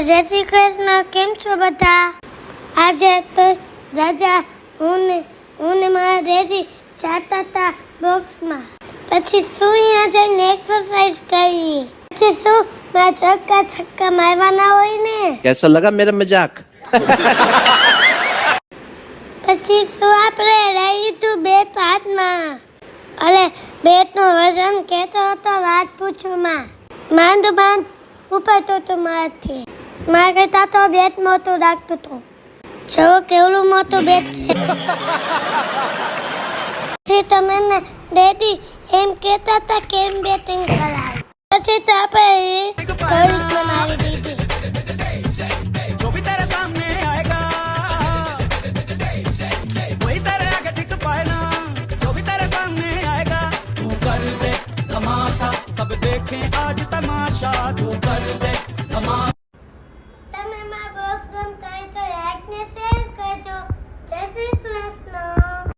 જય શ્રી કૃષ્ણ. કેમ છો બધા? આજે તો રાજા હું ને મારા દેદી જાતા હતા બોક્સમાં. પછી શું અહીંયા જઈને એક્સરસાઇઝ કરી. પછી શું મારા છક્કા મારવાના હોય ને. कैसा लगा मेरा मजाक? પછી શું આપણે રહી તું બેટ હાથમાં. અરે બેટનું વજન કહેતો હતો વાત પૂછવામાં. માંડ ઉપાડતો હતો મારાથી. મારા કરતા તો બેટ મોટું રાખતું હતું. જો કેવડું મોટું બેટ છે. પછી તમે ને ડેડી એમ કહેતા હતા કેમ બેટિંગ કરાવી. પછી તો આપણે મારી દીધી. सब देखें आज तमाशा तू कर दे તમે મારા બોક્સ ગમતા